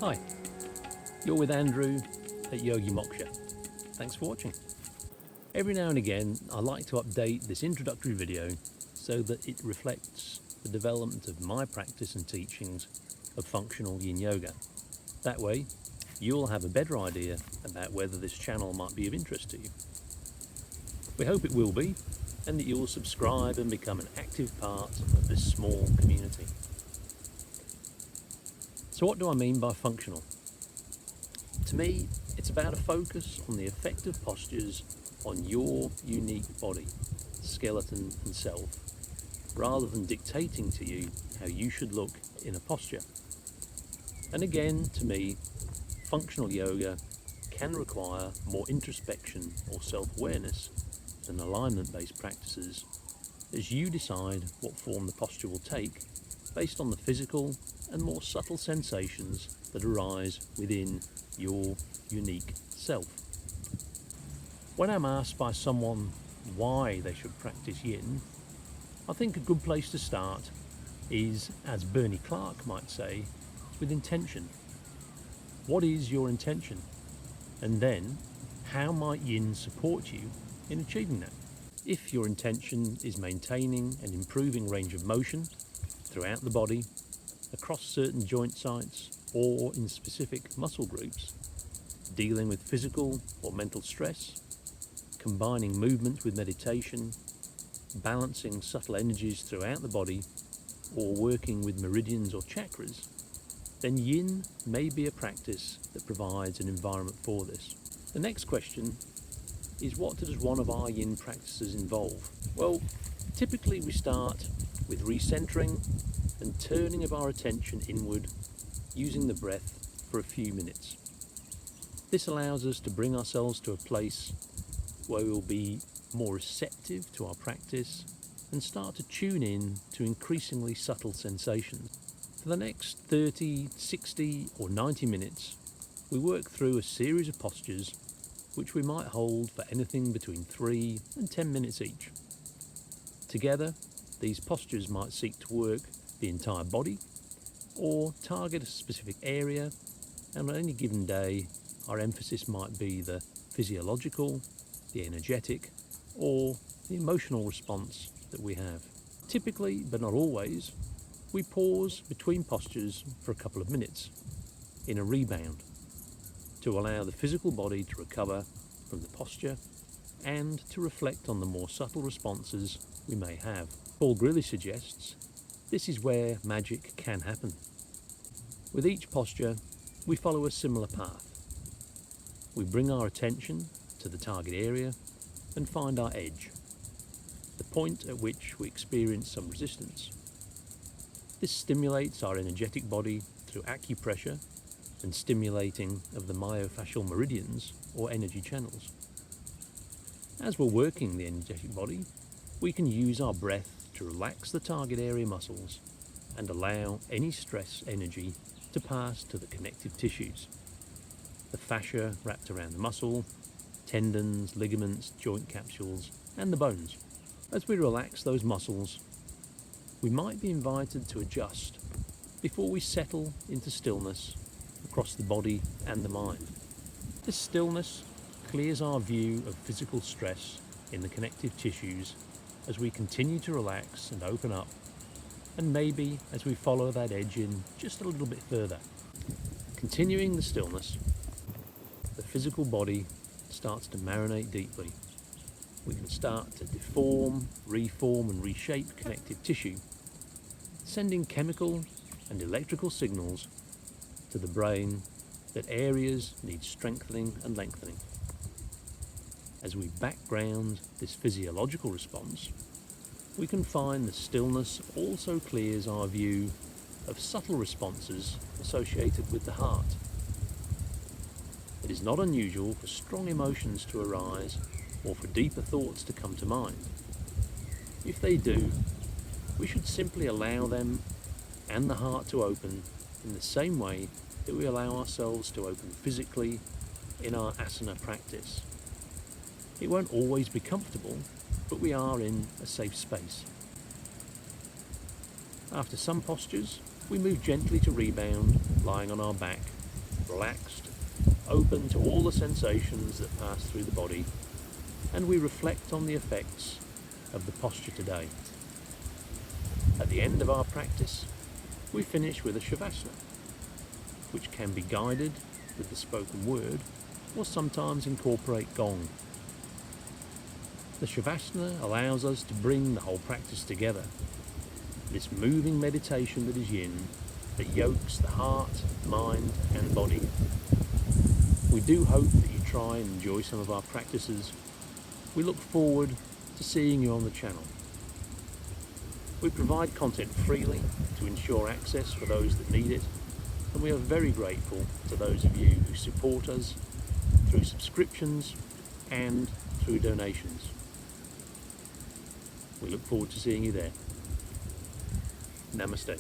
Hi, you're with Andrew at Yogi.Moksha. Thanks for watching. Every now and again, I like to update this introductory video so that it reflects the development of my practice and teachings of functional yin yoga. That way, you'll have a better idea about whether this channel might be of interest to you. We hope it will be, and that you'll subscribe and become an active part of this small community. So what do I mean by functional? To me, it's about a focus on the effective postures on your unique body, skeleton and self, rather than dictating to you how you should look in a posture. And again, to me, functional yoga can require more introspection or self-awareness than alignment-based practices, as you decide what form the posture will take based on the physical and more subtle sensations that arise within your unique self. When I'm asked by someone why they should practice yin, I think a good place to start is, as Bernie Clark might say, with intention. What is your intention? And then, how might yin support you in achieving that? If your intention is maintaining and improving range of motion throughout the body, across certain joint sites, or in specific muscle groups, dealing with physical or mental stress, combining movement with meditation, balancing subtle energies throughout the body, or working with meridians or chakras, then yin may be a practice that provides an environment for this. The next question is, what does one of our yin practices involve? Well, typically we start with recentering and turning of our attention inward using the breath for a few minutes. This allows us to bring ourselves to a place where we'll be more receptive to our practice and start to tune in to increasingly subtle sensations. For the next 30, 60 or 90 minutes, we work through a series of postures which we might hold for anything between 3 and 10 minutes each. Together, these postures might seek to work the entire body or target a specific area, and on any given day our emphasis might be the physiological, the energetic, or the emotional response that we have. Typically, but not always, we pause between postures for a couple of minutes in a rebound to allow the physical body to recover from the posture and to reflect on the more subtle responses we may have. Paul Grilly suggests this is where magic can happen. With each posture, we follow a similar path. We bring our attention to the target area and find our edge, the point at which we experience some resistance. This stimulates our energetic body through acupressure and stimulating of the myofascial meridians or energy channels. As we're working the energetic body, we can use our breath to relax the target area muscles and allow any stress energy to pass to the connective tissues, the fascia wrapped around the muscle, tendons, ligaments, joint capsules, and the bones. As we relax those muscles, we might be invited to adjust before we settle into stillness across the body and the mind. This stillness clears our view of physical stress in the connective tissues as we continue to relax and open up, and maybe as we follow that edge in just a little bit further. Continuing the stillness, the physical body starts to marinate deeply. We can start to deform, reform and reshape connective tissue, sending chemical and electrical signals to the brain that areas need strengthening and lengthening. As we background this physiological response, we can find the stillness also clears our view of subtle responses associated with the heart. It is not unusual for strong emotions to arise or for deeper thoughts to come to mind. If they do, we should simply allow them and the heart to open in the same way that we allow ourselves to open physically in our asana practice. It won't always be comfortable, but we are in a safe space. After some postures, we move gently to rebound, lying on our back relaxed, open to all the sensations that pass through the body, and we reflect on the effects of the posture today. At the end of our practice, we finish with a Shavasana, which can be guided with the spoken word or sometimes incorporate gong. The Shavasana allows us to bring the whole practice together, this moving meditation that is yin, that yokes the heart, mind and body. We do hope that you try and enjoy some of our practices. We look forward to seeing you on the channel. We provide content freely to ensure access for those that need it, and we are very grateful to those of you who support us through subscriptions and through donations. We look forward to seeing you there. Namaste.